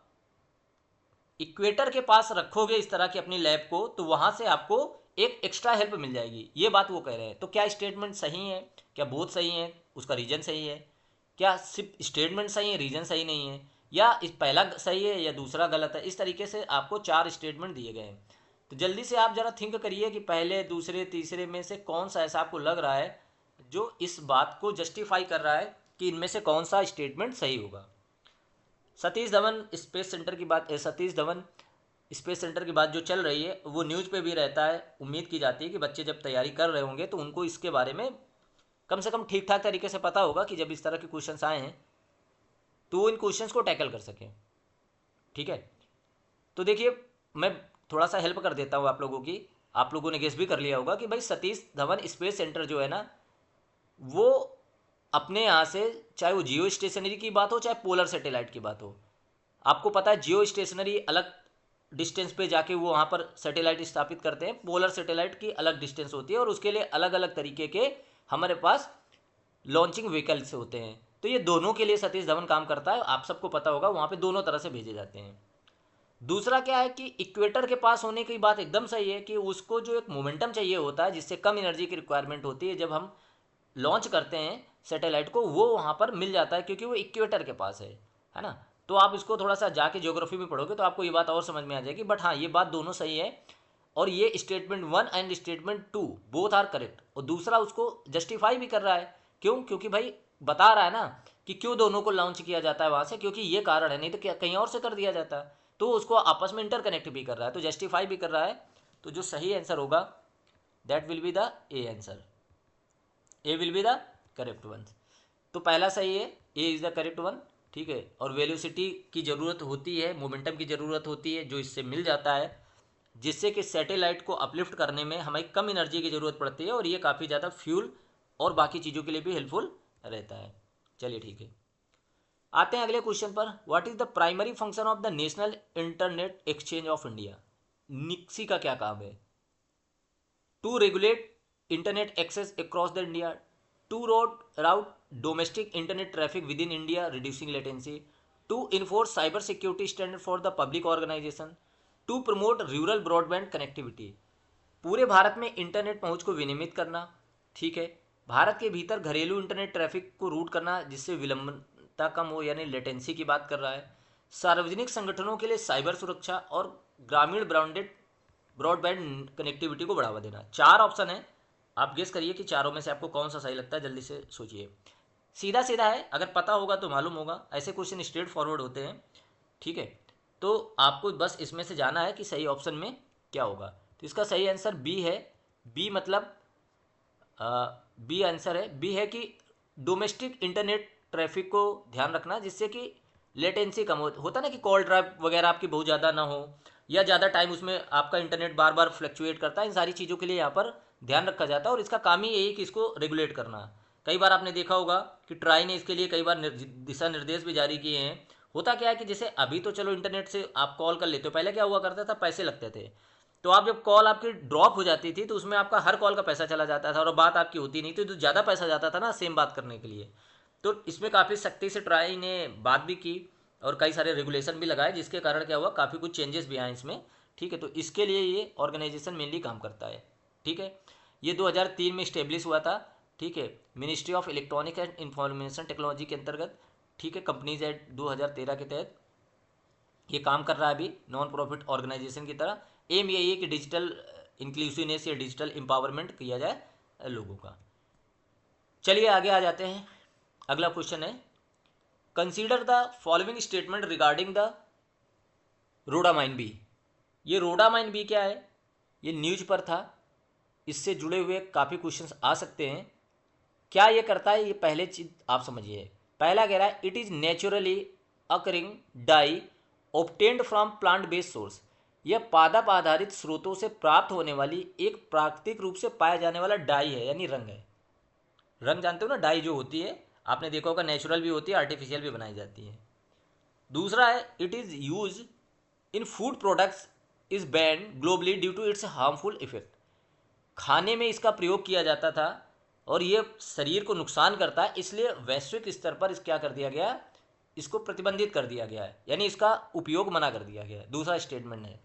इक्वेटर के पास रखोगे इस तरह की अपनी लैब को, तो वहाँ से आपको एक एक्स्ट्रा हेल्प मिल जाएगी, ये बात वो कह रहे हैं। तो क्या स्टेटमेंट सही है, क्या बोथ सही है, उसका रीजन सही है, क्या सिर्फ स्टेटमेंट सही है रीजन सही नहीं है, या इस पहला सही है या दूसरा गलत है। इस तरीके से आपको 4 स्टेटमेंट दिए गए हैं। तो जल्दी से आप ज़रा थिंक करिए कि पहले, दूसरे, तीसरे में से कौन सा ऐसा आपको लग रहा है जो इस बात को जस्टिफाई कर रहा है कि इनमें से कौन सा स्टेटमेंट सही होगा। सतीश धवन स्पेस सेंटर की बात, सतीश धवन स्पेस सेंटर की बात जो चल रही है वो न्यूज़ पे भी रहता है। उम्मीद की जाती है कि बच्चे जब तैयारी कर रहे होंगे तो उनको इसके बारे में कम से कम ठीक ठाक तरीके से पता होगा कि जब इस तरह के क्वेश्चंस आए हैं तो वो इन क्वेश्चंस को टैकल कर सकें, ठीक है। तो देखिए मैं थोड़ा सा हेल्प कर देता हूँ आप लोगों की। आप लोगों ने गेस भी कर लिया होगा कि भाई सतीश धवन स्पेस सेंटर जो है ना, वो अपने यहाँ से, चाहे वो जियो स्टेशनरी की बात हो चाहे पोलर सैटेलाइट की बात हो, आपको पता है जियो स्टेशनरी अलग डिस्टेंस पे जाके वो वहाँ पर सैटेलाइट स्थापित करते हैं, पोलर सैटेलाइट की अलग डिस्टेंस होती है और उसके लिए अलग अलग तरीके के हमारे पास लॉन्चिंग व्हीकल्स होते हैं। तो ये दोनों के लिए सतीश धवन काम करता है, आप सबको पता होगा, वहाँ पे दोनों तरह से भेजे जाते हैं। दूसरा क्या है कि इक्वेटर के पास होने की बात एकदम सही है कि उसको जो एक मोमेंटम चाहिए होता है जिससे कम एनर्जी की रिक्वायरमेंट होती है जब हम लॉन्च करते हैं सैटेलाइट को, वो वहाँ पर मिल जाता है क्योंकि वो इक्वेटर के पास है ना। तो आप इसको थोड़ा सा जाके ज्योग्राफी में पढ़ोगे तो आपको ये बात और समझ में आ जाएगी। बट हाँ, ये बात दोनों सही है और ये statement 1 and statement 2 both are correct, और दूसरा उसको जस्टिफाई भी कर रहा है। क्यों? क्योंकि भाई बता रहा है ना कि क्यों दोनों को लॉन्च किया जाता है वहाँ से, क्योंकि ये कारण है, नहीं तो क्या कहीं और से कर दिया जाता है। तो उसको आपस में इंटरकनेक्ट भी कर रहा है, तो जस्टिफाई भी कर रहा है। तो जो सही आंसर होगा that will be the A answer, A will be the correct one. तो पहला सही है, A is the correct one. ठीक है, और वेलोसिटी की ज़रूरत होती है, मोमेंटम की ज़रूरत होती है, जो इससे मिल जाता है, जिससे कि सैटेलाइट को अपलिफ्ट करने में हमें कम एनर्जी की ज़रूरत पड़ती है, और ये काफ़ी ज़्यादा फ्यूल और बाकी चीज़ों के लिए भी हेल्पफुल रहता है। चलिए ठीक है, आते हैं अगले क्वेश्चन पर। What is the primary function of the National Internet Exchange of India? NIXI का क्या काम है? To regulate internet access across the India, to route domestic internet traffic within India reducing latency, to enforce cyber security standard for the public organisation, to promote rural broadband connectivity. पूरे भारत में इंटरनेट पहुंच को विनियमित करना, ठीक है, भारत के भीतर घरेलू इंटरनेट ट्रैफिक को रूट करना जिससे विलंबता कम हो, यानी लेटेंसी की बात कर रहा है, सार्वजनिक संगठनों के लिए साइबर सुरक्षा, और ग्रामीण ब्रॉडबैंड कनेक्टिविटी को बढ़ावा देना। चार ऑप्शन है, आप गेस करिए कि चारों में से आपको कौन सा सही लगता है, जल्दी से सोचिए। सीधा सीधा है, अगर पता होगा तो मालूम होगा, ऐसे क्वेश्चन स्ट्रेट फॉरवर्ड होते हैं। ठीक है, तो आपको बस इसमें से जाना है कि सही ऑप्शन में क्या होगा। तो इसका सही आंसर बी है। बी मतलब बी आंसर है, बी है कि डोमेस्टिक इंटरनेट ट्रैफिक को ध्यान रखना, जिससे कि लेटेंसी कम होता ना, कि कॉल ड्राइव वगैरह आपकी बहुत ज़्यादा ना हो, या ज़्यादा टाइम उसमें आपका इंटरनेट बार बार फ्लक्चुएट करता है। इन सारी चीज़ों के लिए यहाँ पर ध्यान रखा जाता है, और इसका काम ही यही कि इसको रेगुलेट करना। कई बार आपने देखा होगा कि ट्राई ने इसके लिए कई बार दिशा निर्देश भी जारी किए हैं। होता क्या है कि जैसे अभी तो चलो इंटरनेट से आप कॉल कर लेते हो, पहले क्या हुआ करता था, पैसे लगते थे। तो आप जब कॉल आपकी ड्रॉप हो जाती थी तो उसमें आपका हर कॉल का पैसा चला जाता था, और बात आपकी होती नहीं थी, तो ज़्यादा पैसा जाता था ना सेम बात करने के लिए। तो इसमें काफ़ी सख्ती से ट्राई ने बात भी की, और कई सारे रेगुलेशन भी लगाए, जिसके कारण क्या हुआ, काफ़ी कुछ चेंजेस भी आए इसमें। ठीक है, तो इसके लिए ये ऑर्गेनाइजेशन मेनली काम करता है। ठीक है, ये 2003 में इस्टेब्लिश हुआ था। ठीक है, ministry of electronic and information technology के अंतर्गत। ठीक है, कंपनीज एक्ट 2013 के तहत ये काम कर रहा है अभी, नॉन प्रॉफिट ऑर्गेनाइजेशन की तरह। एम यही है कि डिजिटल इंक्लूसिवनेस या डिजिटल एम्पावरमेंट किया जाए लोगों का। चलिए आगे आ जाते हैं, अगला क्वेश्चन है, consider the following statement regarding the rhodamine B. ये रोडामाइन बी क्या है? ये न्यूज पर था, इससे जुड़े हुए काफ़ी क्वेश्चंस आ सकते हैं। क्या ये करता है, ये पहले चीज आप समझिए। पहला कह रहा है it is naturally occurring dye obtained from plant based source. यह पादप आधारित स्रोतों से प्राप्त होने वाली एक प्राकृतिक रूप से पाया जाने वाला डाई है, यानी रंग है। रंग जानते हो ना, डाई जो होती है आपने देखा होगा, नेचुरल भी होती है, आर्टिफिशियल भी बनाई जाती है। दूसरा है it is use in food products is ban globally due to its harmful effect. खाने में इसका प्रयोग किया जाता था और ये शरीर को नुकसान करता है, इसलिए वैश्विक स्तर पर इस क्या कर दिया गया, इसको प्रतिबंधित कर दिया गया है, यानी इसका उपयोग मना कर दिया गया है। दूसरा स्टेटमेंट है।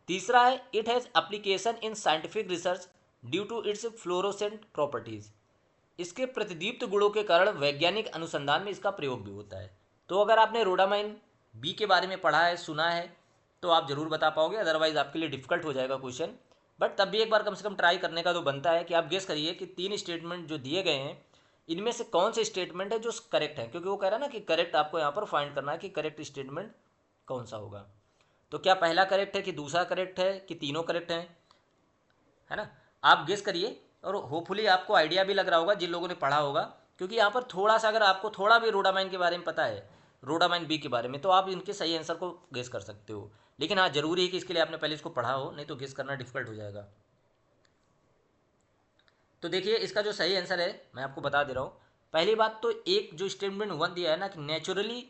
तीसरा है it has application in scientific research due to its fluorescent properties. इसके प्रतिदीप्त गुणों के कारण वैज्ञानिक अनुसंधान में इसका प्रयोग भी होता है। तो अगर आपने रोडामाइन बी के बारे में पढ़ा है, सुना है, तो आप ज़रूर बता पाओगे, अदरवाइज आपके लिए डिफिकल्ट हो जाएगा क्वेश्चन। बट तब भी एक बार कम से कम ट्राई करने का तो बनता है कि आप गेस करिए कि तीन स्टेटमेंट जो दिए गए हैं इनमें से कौन से स्टेटमेंट है जो करेक्ट है, क्योंकि वो कह रहा है ना कि करेक्ट आपको यहाँ पर फाइंड करना है कि करेक्ट स्टेटमेंट कौन सा होगा। तो क्या पहला करेक्ट है, कि दूसरा करेक्ट है, कि तीनों करेक्ट हैं, है ना? आप गेस करिए, और होपफुली आपको आइडिया भी लग रहा होगा जिन लोगों ने पढ़ा होगा, क्योंकि यहाँ पर थोड़ा सा अगर आपको थोड़ा भी रोडामाइन के बारे में पता है, रोडामाइन बी के बारे में, तो आप इनके सही आंसर को गेस कर सकते हो। लेकिन हाँ, जरूरी है कि इसके लिए आपने पहले इसको पढ़ा हो, नहीं तो गेस करना डिफिकल्ट हो जाएगा। तो देखिए इसका जो सही आंसर है मैं आपको बता दे रहा हूँ। पहली बात तो एक जो स्टेटमेंट वन दिया है ना कि नेचुरली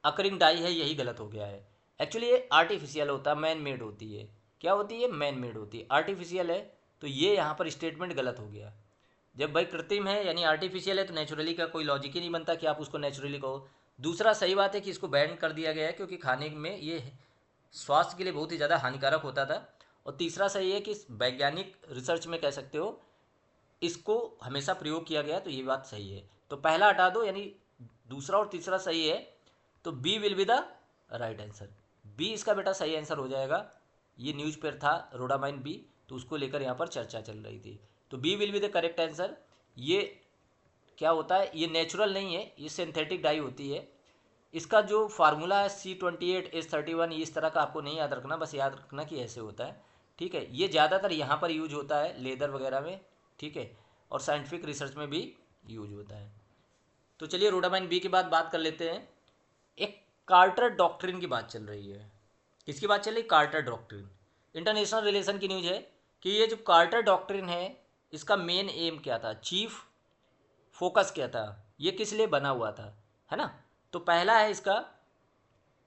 अकरिंग डाई है, यही गलत हो गया है। एक्चुअली ये आर्टिफिशियल होता है, मैन मेड होती है। क्या होती है? मैन मेड होती है, आर्टिफिशियल है। तो ये यहाँ पर स्टेटमेंट गलत हो गया। जब भाई कृत्रिम है यानी आर्टिफिशियल है, तो नेचुरली का कोई लॉजिक ही नहीं बनता कि आप उसको नेचुरली कहो। दूसरा सही बात है कि इसको बैन कर दिया गया है क्योंकि खाने में ये स्वास्थ्य के लिए बहुत ही ज़्यादा हानिकारक होता था। और तीसरा सही है कि वैज्ञानिक रिसर्च में कह सकते हो इसको हमेशा प्रयोग किया गया, तो ये बात सही है। तो पहला हटा दो, यानी दूसरा और तीसरा सही है, तो B will be the right answer. B इसका बेटा सही आंसर हो जाएगा। ये न्यूज़ पेपर था रोडामाइन बी, तो उसको लेकर यहाँ पर चर्चा चल रही थी। तो B will be the correct answer. ये क्या होता है, ये नेचुरल नहीं है, ये सिंथेटिक डाई होती है। इसका जो फार्मूला है C28H31, ये इस तरह का आपको नहीं याद रखना, बस याद रखना कि ऐसे होता है, ठीक है। ये ज़्यादातर यहाँ पर यूज होता है लेदर वगैरह में, ठीक है, और साइंटिफिक रिसर्च में भी यूज होता है। तो चलिए रोडामाइन बी की बात कर लेते हैं। एक कार्टर डॉक्ट्रिन की बात चल रही है। किसकी बात चल रही है? Carter doctrine. इंटरनेशनल रिलेशन की न्यूज है कि ये जो कार्टर डॉक्ट्रिन है, इसका मेन एम क्या था, चीफ फोकस क्या था, ये किस लिए बना हुआ था, है ना। तो पहला है इसका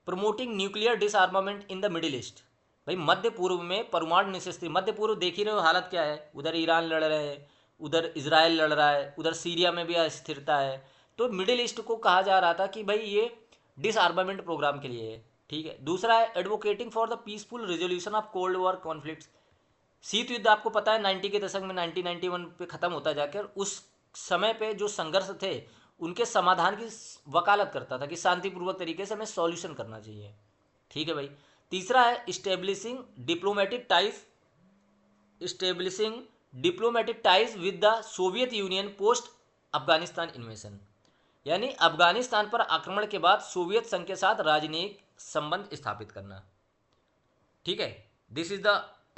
promoting nuclear डिसआर्मामेंट in the middle east. भाई मध्य पूर्व में परमाणु निषेध। मध्य पूर्व देख ही रहे हो हालत क्या है, उधर ईरान लड़ रहे हैं, उधर इजराइल लड़ रहा है, उधर सीरिया में भी अस्थिरता है। तो मिडिल ईस्ट को कहा जा रहा था कि भाई ये डिसआर्मामेंट प्रोग्राम के लिए है, ठीक है। दूसरा है advocating for the peaceful resolution of cold war conflicts. शीत युद्ध आपको पता है 90 के दशक में 1991 पे ख़त्म होता जाकर, उस समय पे जो संघर्ष थे उनके समाधान की वकालत करता था कि शांतिपूर्वक तरीके से हमें सॉल्यूशन करना चाहिए, ठीक है भाई। तीसरा है establishing diplomatic ties with the Soviet union post Afghanistan इन्वेशन। यानी अफगानिस्तान पर आक्रमण के बाद सोवियत संघ के साथ राजनयिक संबंध स्थापित करना, ठीक है। This is the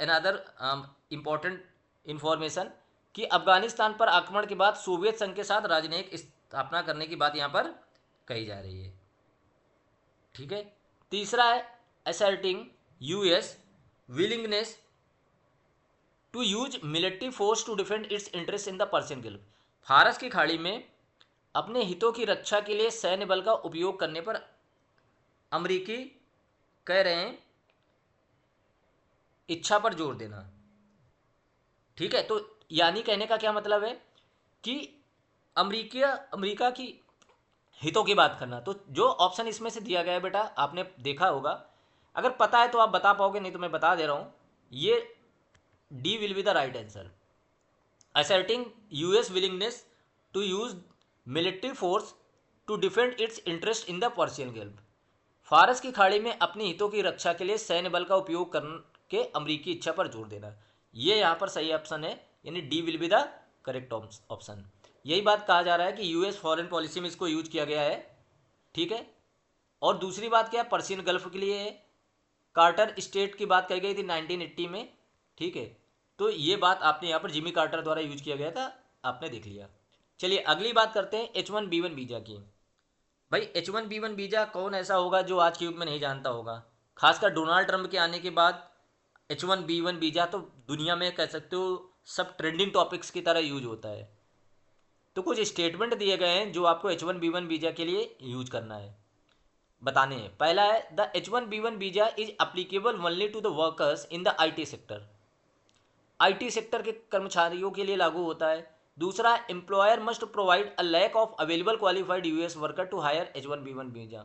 another important information कि अफगानिस्तान पर आक्रमण के बाद सोवियत संघ के साथ राजनयिक स्थापना करने की बात यहाँ पर कही जा रही है, ठीक है। तीसरा है asserting US willingness to use military force to defend its interest in the Persian Gulf. फारस की खाड़ी में अपने हितों की रक्षा के लिए सैन्य बल का उपयोग करने पर अमेरिकी कह रहे हैं इच्छा पर जोर देना, ठीक है। तो यानी कहने का क्या मतलब है कि अमेरिका की हितों की बात करना। तो जो ऑप्शन इसमें से दिया गया है बेटा, आपने देखा होगा, अगर पता है तो आप बता पाओगे, नहीं तो मैं बता दे रहा हूं, ये D will be the right answer. Asserting US willingness to use military force to defend its interest in the Persian Gulf. फारस की खाड़ी में अपने हितों की रक्षा के लिए सैन्य बल का उपयोग करके अमेरिकी इच्छा पर जोर देना, ये यहाँ पर सही ऑप्शन है, यानी D will be the correct option. यही बात कहा जा रहा है कि यूएस फॉरेन पॉलिसी में इसको यूज किया गया है, ठीक है। और दूसरी बात क्या है, पर्शियन गल्फ के लिए है। कार्टर स्टेट की बात कही गई थी 1980 में, ठीक है। तो ये बात आपने यहाँ पर जिमी कार्टर द्वारा यूज किया गया था, आपने देख लिया। चलिए अगली बात करते हैं H1B1 वीजा की। भाई H1B1 वीजा कौन ऐसा होगा जो आज के युग में नहीं जानता होगा, खासकर डोनाल्ड ट्रंप के आने के बाद H1B1 वीजा तो दुनिया में कह सकते हो सब ट्रेंडिंग टॉपिक्स की तरह यूज होता है। तो कुछ स्टेटमेंट दिए गए हैं जो आपको H1B1 वीजा के लिए यूज करना है, बताने हैं। पहला है the H1B1 visa is applicable only to the workers in the IT sector. IT sector के कर्मचारियों के लिए लागू होता है। दूसरा, employer must provide a lack of available qualified US worker to hire H1B1 visa.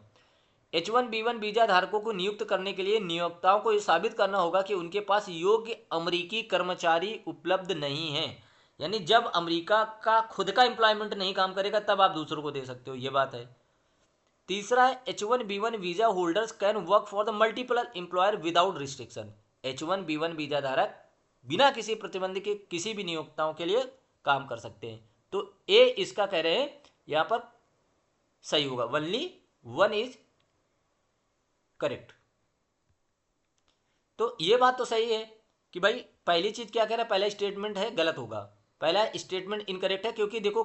H1B1 visa धारकों को नियुक्त करने के लिए नियोक्ताओं को यह साबित करना होगा कि उनके पास योग्य अमेरिकी कर्मचारी उपलब्ध नहीं है। यानी जब अमेरिका का खुद का एम्प्लॉयमेंट नहीं काम करेगा तब आप दूसरों को दे सकते हो, ये बात है। तीसरा है H1B1 visa holders can work for the multiple employer without restriction. H1B1 visa धारक बिना किसी प्रतिबंध के किसी भी नियोक्ताओं के लिए काम कर सकते हैं। तो ए इसका कह रहे हैं यहां पर सही होगा, ओनली वन इज करेक्ट। तो ये बात तो सही है कि भाई पहली चीज क्या कह रहा है, पहला स्टेटमेंट है गलत होगा, पहला स्टेटमेंट इनकरेक्ट है, क्योंकि देखो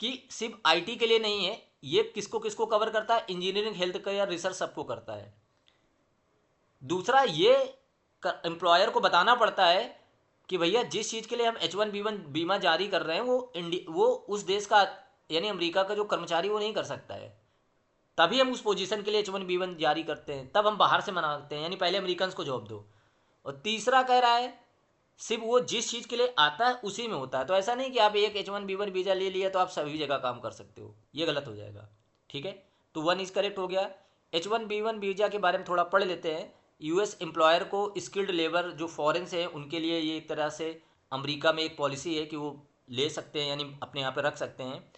कि सिर्फ IT के लिए नहीं है, ये किसको किसको कवर करता है, इंजीनियरिंग, हेल्थ केयर, रिसर्च सबको करता है। दूसरा, ये एम्प्लॉयर को बताना पड़ता है कि भैया जिस चीज़ के लिए हम H1B1 बीमा जारी कर रहे हैं वो उस देश का यानी अमेरिका का जो कर्मचारी वो नहीं कर सकता है, तभी हम उस पोजीशन के लिए H1B1 जारी करते हैं, तब हम बाहर से मनाते हैं, यानी पहले अमेरिकन को जॉब दो। और तीसरा कह रहा है सिर्फ वो जिस चीज़ के लिए आता है उसी में होता है। तो ऐसा नहीं कि आप एक H1B1 वीज़ा ले लिया तो आप सभी जगह काम कर सकते हो, ये गलत हो जाएगा, ठीक है। तो वन इज करेक्ट हो गया। H1B1 वीज़ा के बारे में थोड़ा पढ़ लेते हैं। यूएस एम्प्लॉयर को स्किल्ड लेबर जो फॉरेन से है उनके लिए ये एक तरह से अमेरिका में एक पॉलिसी है कि वो ले सकते हैं, यानी अपने यहाँ पे रख सकते हैं।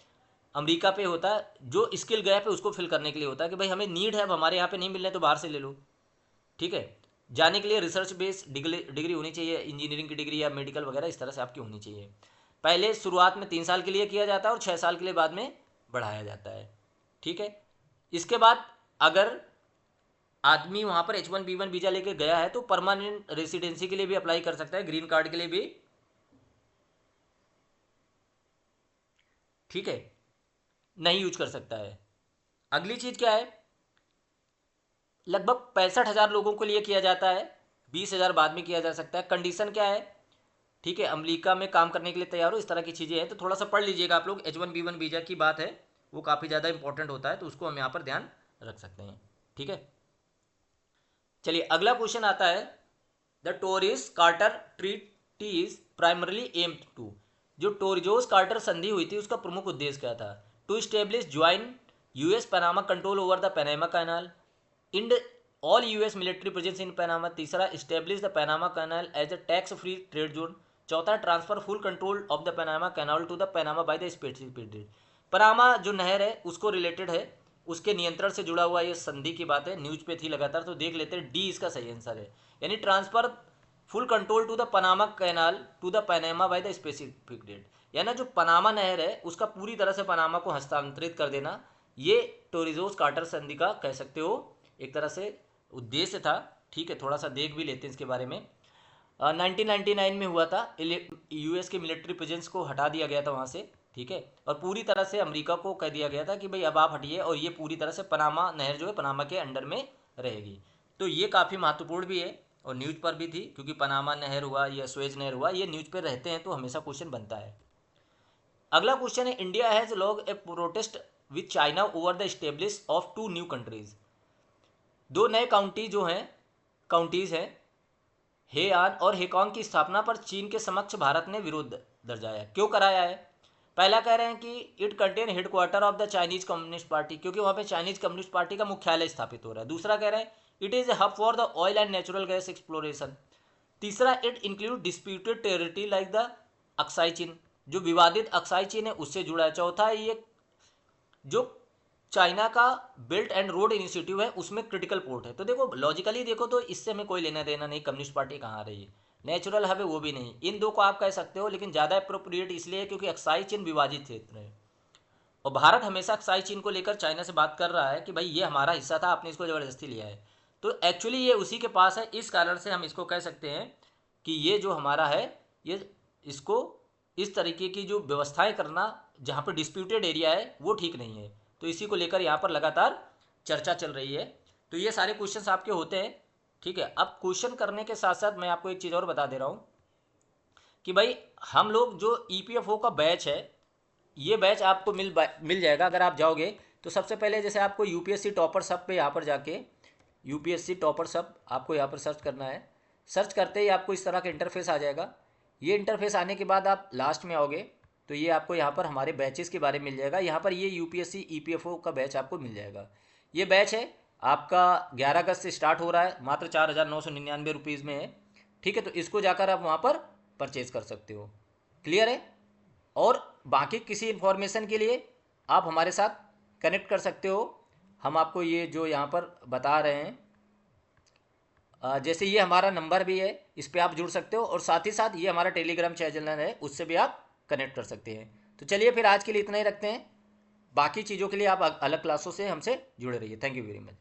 अमेरिका पे होता है जो स्किल गैप है उसको फिल करने के लिए होता है कि भाई हमें नीड है, अब हमारे यहाँ पे नहीं मिल रहे तो बाहर से ले लो, ठीक है। जाने के लिए रिसर्च बेस डिग्री होनी चाहिए, इंजीनियरिंग की डिग्री या मेडिकल वगैरह इस तरह से आपकी होनी चाहिए। पहले शुरुआत में 3 साल के लिए किया जाता है और 6 साल के लिए बाद में बढ़ाया जाता है। ठीक है, इसके बाद अगर आदमी वहाँ पर H1B1 वीज़ा लेके गया है तो परमानेंट रेसिडेंसी के लिए भी अप्लाई कर सकता है, ग्रीन कार्ड के लिए भी। ठीक है, नहीं यूज कर सकता है। अगली चीज़ क्या है, लगभग 65,000 लोगों के लिए किया जाता है, 20,000 बाद में किया जा सकता है। कंडीशन क्या है, ठीक है, अमेरिका में काम करने के लिए तैयार हो, इस तरह की चीज़ें हैं। तो थोड़ा सा पढ़ लीजिएगा आप लोग, H1B1 वीज़ा की बात है, वो काफ़ी ज़्यादा इंपॉर्टेंट होता है, तो उसको हम यहाँ पर ध्यान रख सकते हैं। ठीक है, चलिए अगला क्वेश्चन आता है, the Torrijos Carter treaty is primarily aimed to, जो टोरिजोस कार्टर संधि हुई थी उसका प्रमुख उद्देश्य क्या था? To establish join US Panama control over the Panama Canal, end all US military presence in Panama. तीसरा, establish the Panama Canal as a tax free trade zone. चौथा, transfer full control of the Panama canal to the Panama by the specific. Panama जो नहर है उसको रिलेटेड है, उसके नियंत्रण से जुड़ा हुआ ये संधि की बात है, न्यूज पे थी लगातार, तो देख लेते हैं, डी इसका सही आंसर है। यानी transfer full control to the Panama canal to the Panama by the specific date, यानी जो पनामा नहर है उसका पूरी तरह से पनामा को हस्तांतरित कर देना, ये टोरिजोस कार्टर संधि का कह सकते हो एक तरह से उद्देश्य था। ठीक है, थोड़ा सा देख भी लेते हैं इसके बारे में। 1999 में हुआ था, यूएस के मिलिट्री प्रेजेंस को हटा दिया गया था वहाँ से। ठीक है, और पूरी तरह से अमेरिका को कह दिया गया था कि भाई अब आप हटिए, और ये पूरी तरह से पनामा नहर जो है पनामा के अंडर में रहेगी। तो ये काफ़ी महत्वपूर्ण भी है और न्यूज़ पर भी थी, क्योंकि पनामा नहर हुआ या स्वेज नहर हुआ, ये न्यूज़ पर रहते हैं तो हमेशा क्वेश्चन बनता है। अगला क्वेश्चन है, India has long A protest with China over the establish of 2 new countries. 2 नए काउंटीज हैं हेआन और हेकॉन्ग की स्थापना पर चीन के समक्ष भारत ने विरोध दर्शाया। क्यों कराया है? पहला कह रहे हैं कि it contain headquarter of the Chinese communist party, क्योंकि वहाँ पे चाइनीज कम्युनिस्ट पार्टी का मुख्यालय स्थापित हो रहा है। दूसरा कह रहे हैं it is a hub for the oil and natural gas exploration. तीसरा, it include disputed territory like the Aksai Chin, जो विवादित अक्साई चीन है उससे जुड़ा है। चौथा है, ये जो चाइना का बेल्ट एंड रोड इनिशिएटिव है उसमें क्रिटिकल पोर्ट है। तो देखो लॉजिकली देखो तो इससे हमें कोई लेना देना नहीं, कम्युनिस्ट पार्टी कहाँ आ रही है, नेचुरल हब है वो भी नहीं, इन दो को आप कह सकते हो, लेकिन ज़्यादा अप्रोप्रिएट इसलिए है क्योंकि अक्साई चीन विवादित क्षेत्र है और भारत हमेशा अक्साई चीन को लेकर चाइना से बात कर रहा है कि भाई ये हमारा हिस्सा था, आपने इसको ज़बरदस्ती लिया है। तो एक्चुअली ये उसी के पास है, इस कारण से हम इसको कह सकते हैं कि ये जो हमारा है, ये इसको इस तरीके की जो व्यवस्थाएं करना जहाँ पर डिस्प्यूटेड एरिया है वो ठीक नहीं है। तो इसी को लेकर यहाँ पर लगातार चर्चा चल रही है। तो ये सारे क्वेश्चंस आपके होते हैं। ठीक है, अब क्वेश्चन करने के साथ साथ मैं आपको एक चीज़ और बता दे रहा हूँ कि भाई हम लोग जो EPFO का बैच है, ये बैच आपको मिल जाएगा अगर आप जाओगे। तो सबसे पहले जैसे आपको UPSC टॉपर सब पे यहाँ पर जाके UPSC टॉपर सब आपको यहाँ पर सर्च करना है। सर्च करते ही आपको इस तरह का इंटरफेस आ जाएगा। ये इंटरफेस आने के बाद आप लास्ट में आओगे तो ये आपको यहाँ पर हमारे बैचेस के बारे में मिल जाएगा। यहाँ पर ये UPSC EPFO का बैच आपको मिल जाएगा। ये बैच है आपका 11 अगस्त से स्टार्ट हो रहा है, मात्र 4,999 रुपीज़ में है। ठीक है, तो इसको जाकर आप वहाँ पर परचेज कर सकते हो। क्लियर है? और बाकी किसी इन्फॉर्मेशन के लिए आप हमारे साथ कनेक्ट कर सकते हो। हम आपको ये जो यहाँ पर बता रहे हैं, जैसे ये हमारा नंबर भी है, इस पर आप जुड़ सकते हो और साथ ही साथ ये हमारा टेलीग्राम चैनल है, उससे भी आप कनेक्ट कर सकते हैं। तो चलिए फिर आज के लिए इतना ही रखते हैं, बाकी चीज़ों के लिए आप अलग क्लासों से हमसे जुड़े रहिए। Thank you very much.